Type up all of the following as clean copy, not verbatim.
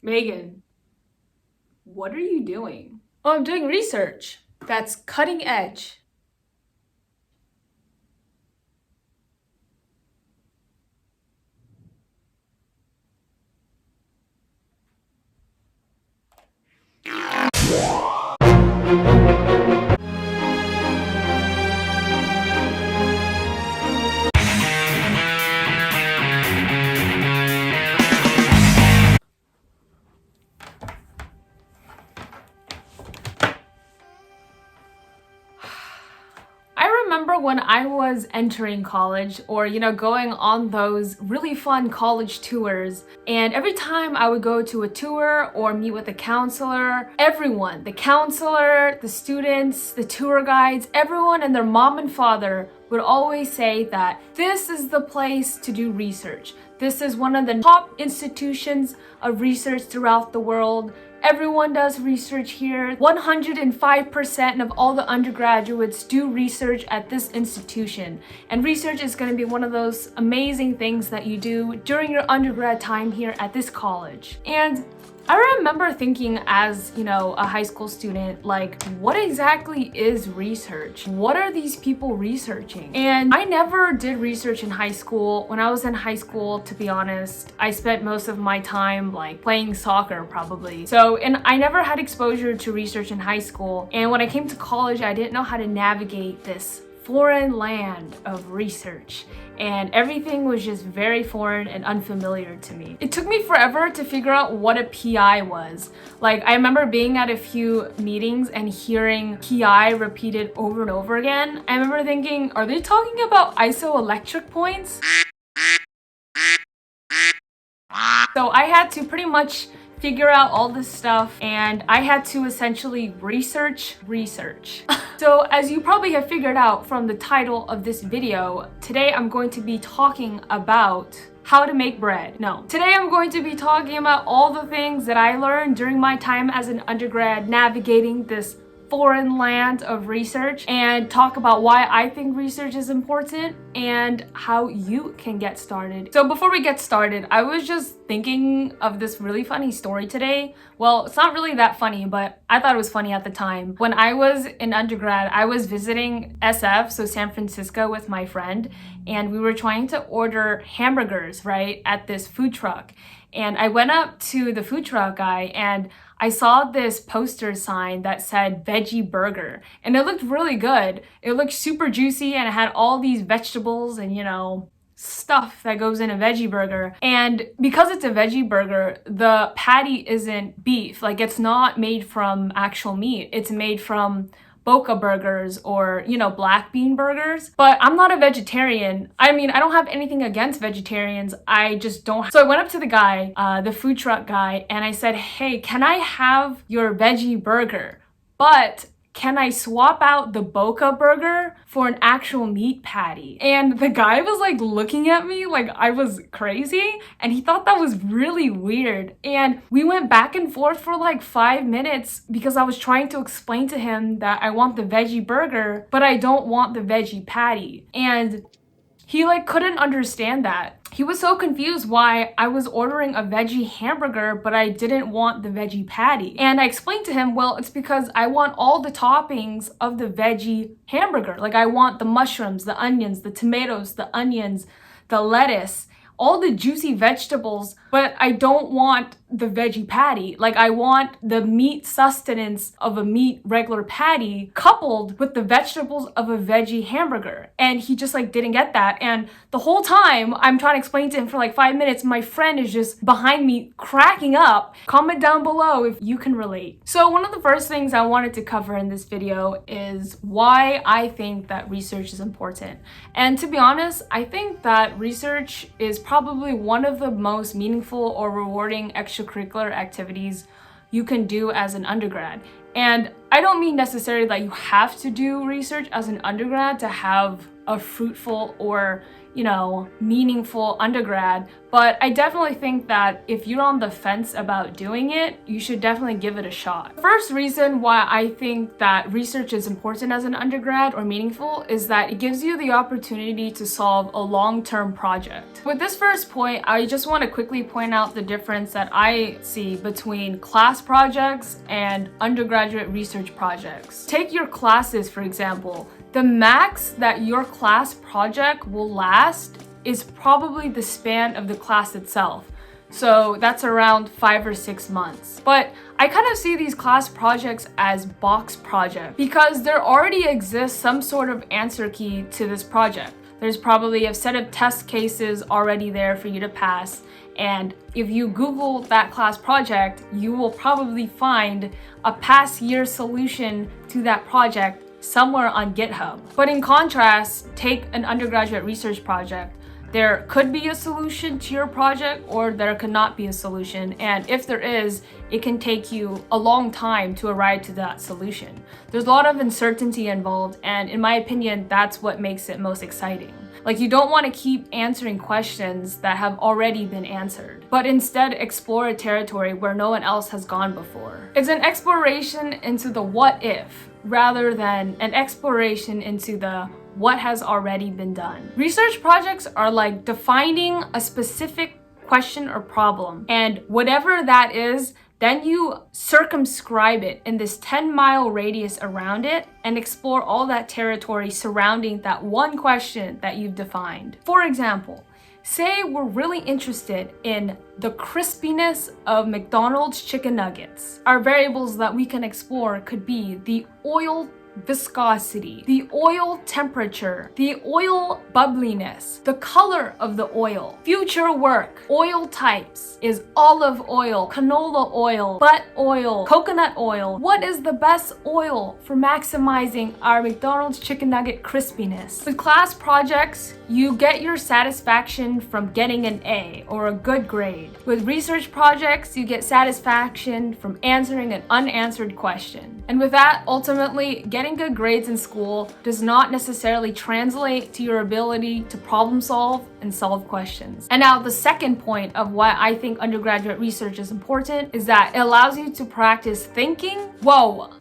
Megan, what are you doing? Oh, I'm doing research. That's cutting edge. I remember when I was entering college or, going on those really fun college tours. And every time I would go to a tour or meet with a counselor, everyone, the counselor, the students, the tour guides, everyone and their mom and father would always say that this is the place to do research. This is one of the top institutions of research throughout the world. Everyone does research here. 105% of all the undergraduates do research at this institution. And research is going to be one of those amazing things that you do during your undergrad time here at this college. And I remember thinking as, a high school student, like, what exactly is research? What are these people researching? And I never did research in high school. When I was in high school, to be honest, I spent most of my time like playing soccer probably. And I never had exposure to research in high school. And when I came to college, I didn't know how to navigate this foreign land of research, and everything was just very foreign and unfamiliar to me. It took me forever to figure out what a PI was. Like, I remember being at a few meetings and hearing PI repeated over and over again. I remember thinking, are they talking about isoelectric points? So I had to pretty much figure out all this stuff, and I had to essentially research. So as you probably have figured out from the title of this video, today I'm going to be talking about how to make bread. No, today I'm going to be talking about all the things that I learned during my time as an undergrad navigating this foreign land of research, and talk about why I think research is important and how you can get started. So before we get started, I was just thinking of this really funny story today. Well, it's not really that funny, but I thought it was funny at the time. When I was in undergrad, I was visiting SF, so San Francisco, with my friend, and we were trying to order hamburgers, right, at this food truck. And I went up to the food truck guy and I saw this poster sign that said veggie burger, and it looked really good. It looked super juicy and it had all these vegetables and, stuff that goes in a veggie burger. And because it's a veggie burger, the patty isn't beef. Like, it's not made from actual meat. It's made from Boca burgers or, black bean burgers. But I'm not a vegetarian. I mean, I don't have anything against vegetarians. I just don't. So I went up to the guy, the food truck guy, and I said, hey, can I have your veggie burger? But can I swap out the Boca burger for an actual meat patty? And the guy was like looking at me like I was crazy, and he thought that was really weird. And we went back and forth for like 5 minutes because I was trying to explain to him that I want the veggie burger, but I don't want the veggie patty. And he couldn't understand that. He was so confused why I was ordering a veggie hamburger, but I didn't want the veggie patty. And I explained to him, well, it's because I want all the toppings of the veggie hamburger. Like, I want the mushrooms, the onions, the tomatoes, the onions, the lettuce, all the juicy vegetables, but I don't want the veggie patty. Like, I want the meat sustenance of a meat regular patty coupled with the vegetables of a veggie hamburger. And he just didn't get that. And the whole time I'm trying to explain to him for 5 minutes, my friend is just behind me cracking up. Comment down below if you can relate. So one of the first things I wanted to cover in this video is why I think that research is important. And to be honest, I think that research is probably one of the most meaningful or rewarding extracurricular activities you can do as an undergrad. And I don't mean necessarily that you have to do research as an undergrad to have a fruitful or meaningful undergrad, but I definitely think that if you're on the fence about doing it, you should definitely give it a shot. The first reason why I think that research is important as an undergrad or meaningful is that it gives you the opportunity to solve a long-term project. With this first point, I just want to quickly point out the difference that I see between class projects and undergraduate research projects. Take your classes, for example. The max that your class project will last is probably the span of the class itself. So that's around 5 or 6 months. But I kind of see these class projects as box projects because there already exists some sort of answer key to this project. There's probably a set of test cases already there for you to pass. And if you Google that class project, you will probably find a past year solution to that project somewhere on GitHub. But in contrast, take an undergraduate research project. There could be a solution to your project or there could not be a solution. And if there is, it can take you a long time to arrive to that solution. There's a lot of uncertainty involved, and in my opinion, that's what makes it most exciting. Like, you don't want to keep answering questions that have already been answered, but instead explore a territory where no one else has gone before. It's an exploration into the what if, rather than an exploration into the what has already been done. Research projects are like defining a specific question or problem, and whatever that is, then you circumscribe it in this 10-mile radius around it and explore all that territory surrounding that one question that you've defined. For example, say we're really interested in the crispiness of McDonald's chicken nuggets. Our variables that we can explore could be the oil viscosity, the oil temperature, the oil bubbliness, the color of the oil, future work, oil types. Is olive oil, canola oil, butt oil, coconut oil? What is the best oil for maximizing our McDonald's chicken nugget crispiness? With class projects, you get your satisfaction from getting an A or a good grade. With research projects, you get satisfaction from answering an unanswered question. And with that, ultimately, getting good grades in school does not necessarily translate to your ability to problem solve and solve questions. And now the second point of why I think undergraduate research is important is that it allows you to practice thinking. Whoa.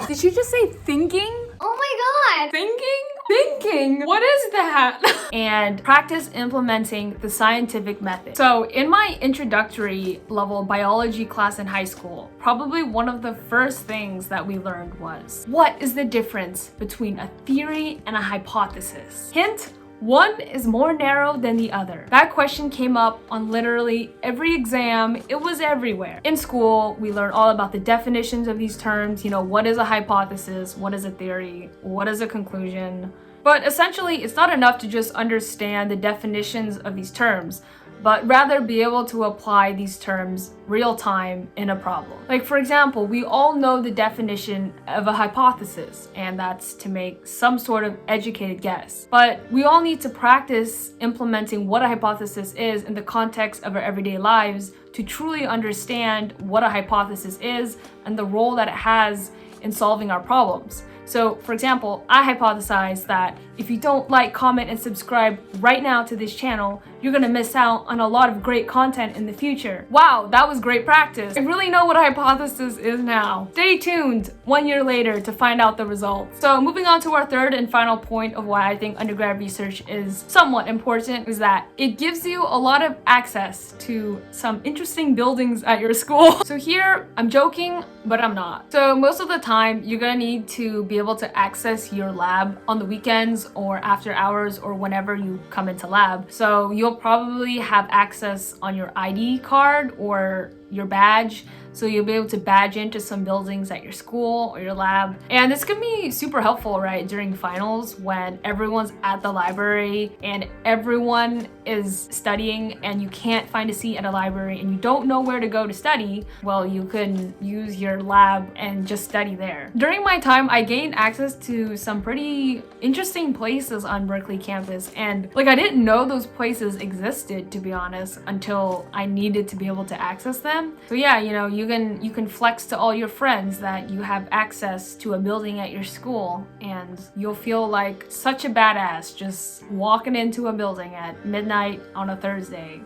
Did you just say thinking? Oh my god! Thinking? What is that? And practice implementing the scientific method. So in my introductory level biology class in high school, probably one of the first things that we learned was, what is the difference between a theory and a hypothesis? Hint, one is more narrow than the other. That question came up on literally every exam. It was everywhere. In school, we learned all about the definitions of these terms. What is a hypothesis? What is a theory? What is a conclusion? But essentially, it's not enough to just understand the definitions of these terms, but rather be able to apply these terms real time in a problem. Like, for example, we all know the definition of a hypothesis, and that's to make some sort of educated guess. But we all need to practice implementing what a hypothesis is in the context of our everyday lives to truly understand what a hypothesis is and the role that it has in solving our problems. So, for example, I hypothesize that if you don't like, comment, and subscribe right now to this channel, you're gonna miss out on a lot of great content in the future. Wow, that was great practice. I really know what a hypothesis is now. Stay tuned 1 year later to find out the results. So moving on to our third and final point of why I think undergrad research is somewhat important is that it gives you a lot of access to some interesting buildings at your school. So here, I'm joking, but I'm not. So most of the time, you're gonna need to be able to access your lab on the weekends or after hours or whenever you come into lab. So you'll probably have access on your ID card or your badge. So you'll be able to badge into some buildings at your school or your lab. And this can be super helpful, right, during finals when everyone's at the library and everyone is studying and you can't find a seat at a library and you don't know where to go to study. Well, you can use your lab and just study there. During my time, I gained access to some pretty interesting places on Berkeley campus. And I didn't know those places existed, to be honest, until I needed to be able to access them. them. So yeah, you can flex to all your friends that you have access to a building at your school, and you'll feel like such a badass just walking into a building at midnight on a Thursday.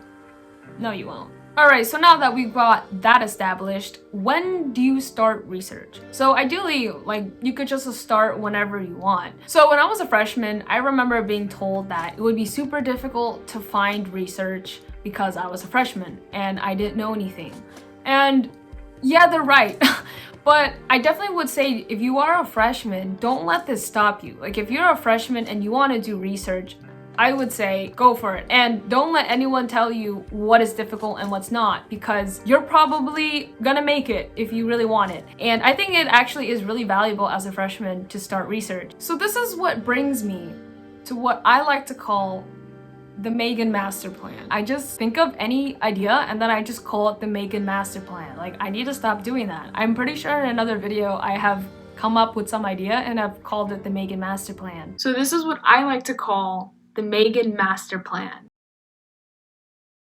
No, you won't. Alright, so now that we've got that established, when do you start research? So ideally, you could just start whenever you want. So when I was a freshman, I remember being told that it would be super difficult to find research because I was a freshman and I didn't know anything. And yeah, they're right. But I definitely would say if you are a freshman, don't let this stop you. If you're a freshman and you want to do research, I would say go for it, and don't let anyone tell you what is difficult and what's not, because you're probably gonna make it if you really want it. And I think it actually is really valuable as a freshman to start research. So this is what brings me to what I like to call the Megan master plan. I just think of any idea and then I just call it the Megan master plan. I need to stop doing that. I'm pretty sure in another video I have come up with some idea and I've called it the Megan master plan. So this is what I like to call the Megan master plan.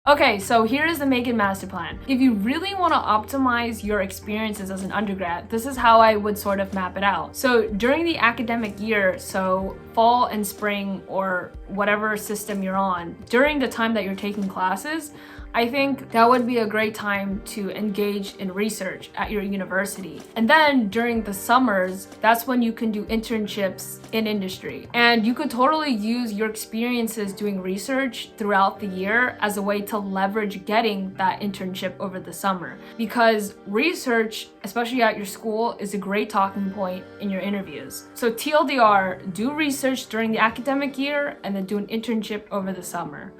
Okay, so here is the Megan master plan. If you really want to optimize your experiences as an undergrad, this is how I would sort of map it out. So during the academic year, so fall and spring or whatever system you're on, during the time that you're taking classes, I think that would be a great time to engage in research at your university. And then during the summers, that's when you can do internships in industry. And you could totally use your experiences doing research throughout the year as a way to leverage getting that internship over the summer. Because research, especially at your school, is a great talking point in your interviews. So TLDR, do research during the academic year and then do an internship over the summer.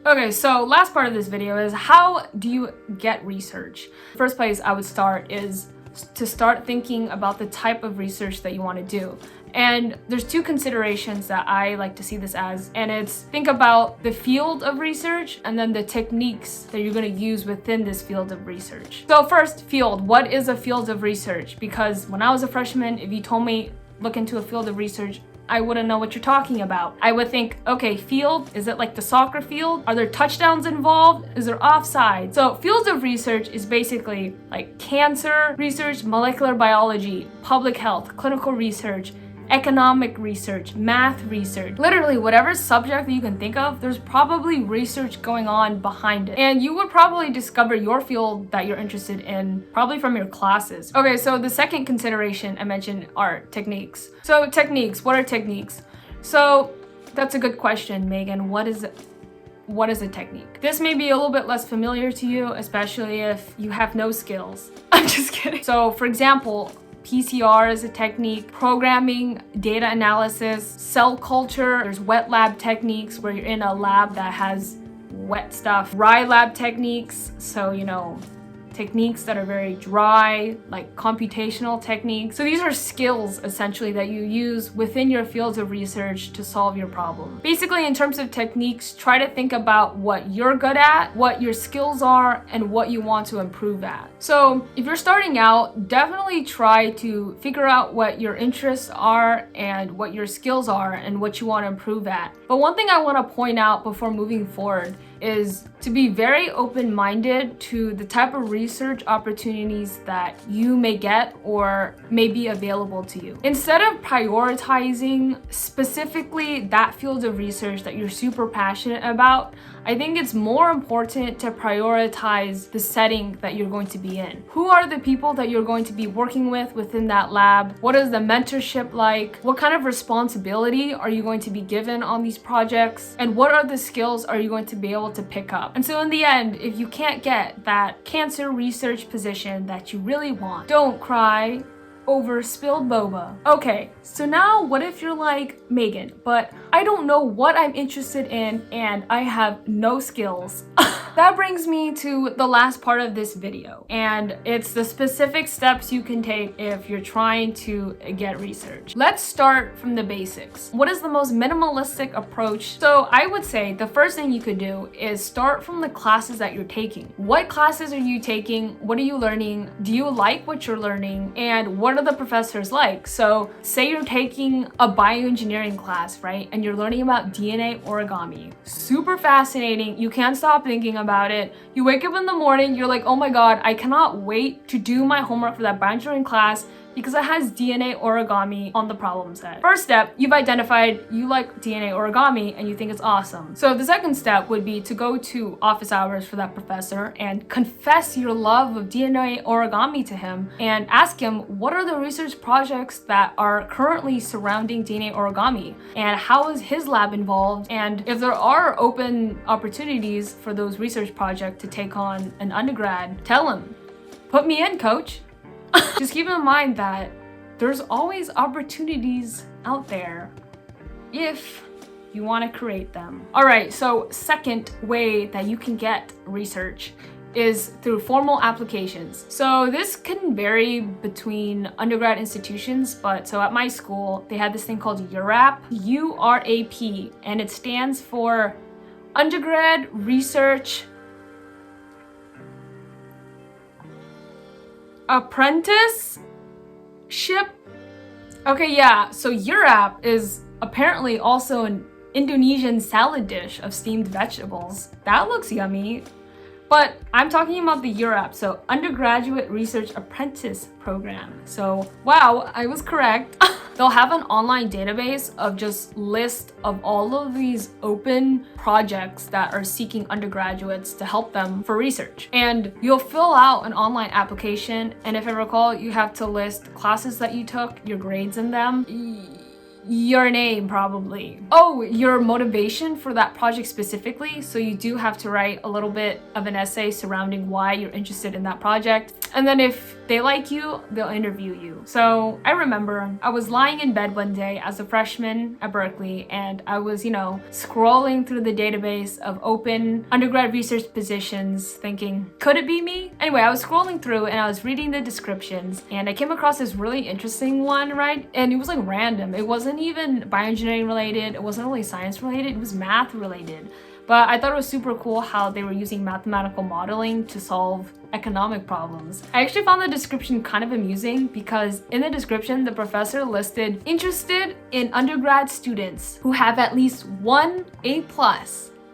Okay, so last part of this video is how do you get research? First place I would start is to start thinking about the type of research that you want to do. And there's two considerations that I like to see this as, and it's think about the field of research and then the techniques that you're going to use within this field of research. So first, field. What is a field of research? Because when I was a freshman, if you told me look into a field of research, I wouldn't know what you're talking about. I would think, okay, field, is it like the soccer field? Are there touchdowns involved? Is there offside? So fields of research is basically like cancer research, molecular biology, public health, clinical research, economic research, math research, literally whatever subject that you can think of, there's probably research going on behind it. And you would probably discover your field that you're interested in probably from your classes. Okay, so the second consideration I mentioned are techniques. So techniques, what are techniques? So that's a good question, Megan. What is a technique? This may be a little bit less familiar to you, especially if you have no skills. I'm just kidding. So for example, PCR is a technique, programming, data analysis, cell culture, there's wet lab techniques where you're in a lab that has wet stuff, dry lab techniques, so techniques that are very dry, like computational techniques. So these are skills essentially that you use within your fields of research to solve your problem. Basically, in terms of techniques, try to think about what you're good at, what your skills are, and what you want to improve at. So if you're starting out, definitely try to figure out what your interests are and what your skills are and what you want to improve at. But one thing I want to point out before moving forward is to be very open-minded to the type of research opportunities that you may get or may be available to you. Instead of prioritizing specifically that field of research that you're super passionate about, I think it's more important to prioritize the setting that you're going to be in. Who are the people that you're going to be working with within that lab? What is the mentorship like? What kind of responsibility are you going to be given on these projects? And what are the skills are you going to be able to pick up? And so in the end, if you can't get that cancer research position that you really want, don't cry over spilled boba. Okay, so now what if you're like, Megan, but I don't know what I'm interested in and I have no skills. That brings me to the last part of this video, and it's the specific steps you can take if you're trying to get research. Let's start from the basics. What is the most minimalistic approach? So I would say the first thing you could do is start from the classes that you're taking. What classes are you taking? What are you learning? Do you like what you're learning? And what are the professors like? So say you're taking a bioengineering class, right? And you're learning about DNA origami. Super fascinating. You can't stop thinking about it. You wake up in the morning, you're like, oh my God, I cannot wait to do my homework for that bioengineering class because it has DNA origami on the problem set. First step, you've identified you like DNA origami and you think it's awesome. So the second step would be to go to office hours for that professor and confess your love of DNA origami to him and ask him what are the research projects that are currently surrounding DNA origami and how is his lab involved, and if there are open opportunities for those research projects to take on an undergrad, tell him, put me in, coach. Just keep in mind that there's always opportunities out there if you want to create them. All right, so second way that you can get research is through formal applications. So this can vary between undergrad institutions, but so at my school, they had this thing called URAP, URAP, and it stands for Undergrad Research Apprenticeship. Okay, yeah, so URAP is apparently also an Indonesian salad dish of steamed vegetables. That looks yummy. But I'm talking about the URAP, so Undergraduate Research Apprentice Program. So, wow, I was correct. They'll have an online database of just list of all of these open projects that are seeking undergraduates to help them for research. And you'll fill out an online application, and if I recall, you have to list classes that you took, your grades in them, your name probably. Oh, your motivation for that project specifically. So you do have to write a little bit of an essay surrounding why you're interested in that project. And then if they like you, they'll interview you. So I remember I was lying in bed one day as a freshman at Berkeley, and I was, scrolling through the database of open undergrad research positions thinking, could it be me? Anyway, I was scrolling through and I was reading the descriptions and I came across this really interesting one, right? And it was like random. It wasn't even bioengineering related. It wasn't really science related. It was math related. But I thought it was super cool how they were using mathematical modeling to solve economic problems. I actually found the description kind of amusing because in the description, the professor listed interested in undergrad students who have at least one A+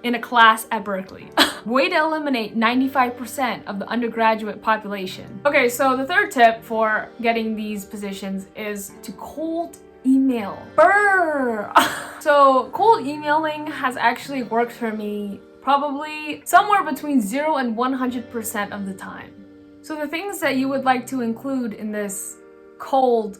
in a class at Berkeley. Way to eliminate 95% of the undergraduate population. Okay, so the third tip for getting these positions is to cold email. Brr! So cold emailing has actually worked for me probably somewhere between 0 and 100% of the time. So the things that you would like to include in this cold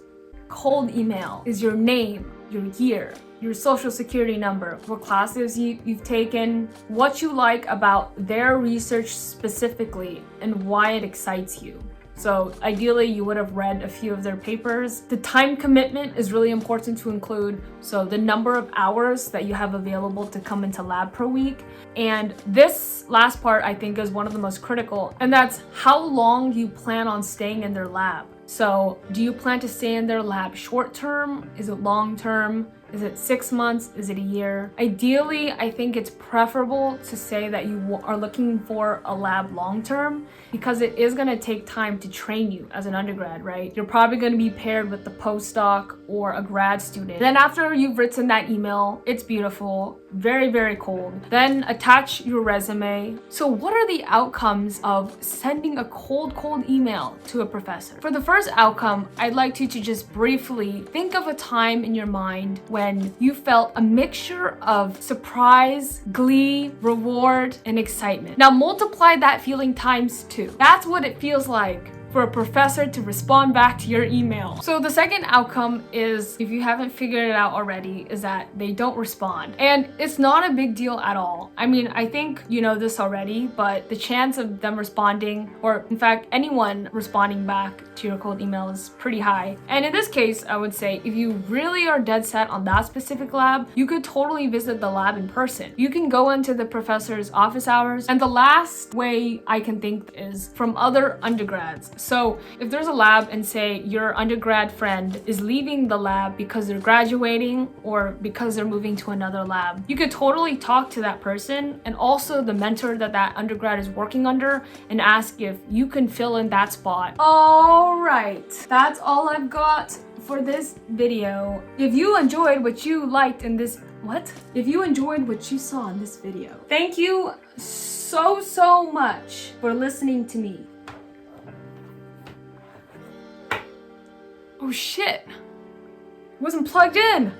email is your name, your year, your social security number, what classes you've taken, what you like about their research specifically, and why it excites you. So ideally you would have read a few of their papers. The time commitment is really important to include. So the number of hours that you have available to come into lab per week. And this last part I think is one of the most critical, and that's how long you plan on staying in their lab. So do you plan to stay in their lab short term? Is it long term? Is it 6 months? Is it a year? Ideally, I think it's preferable to say that you are looking for a lab long term because it is going to take time to train you as an undergrad, right? You're probably going to be paired with the postdoc or a grad student. Then after you've written that email, it's beautiful, very, very cold. Then attach your resume. So what are the outcomes of sending a cold email to a professor? For the first outcome, I'd like you to just briefly think of a time in your mind when you felt a mixture of surprise, glee, reward, and excitement. Now multiply that feeling times 2. That's what it feels like for a professor to respond back to your email. So the second outcome is, if you haven't figured it out already, is that they don't respond. And it's not a big deal at all. I mean, I think you know this already, but the chance of them responding, or in fact, anyone responding back to your cold email is pretty high. And in this case, I would say if you really are dead set on that specific lab, you could totally visit the lab in person. You can go into the professor's office hours. And the last way I can think is from other undergrads. So if there's a lab and say your undergrad friend is leaving the lab because they're graduating or because they're moving to another lab, you could totally talk to that person and also the mentor that undergrad is working under and ask if you can fill in that spot. All right, that's all I've got for this video. If you enjoyed what you liked in this, If you enjoyed what you saw in this video, thank you so much for listening to me. Oh shit, it wasn't plugged in.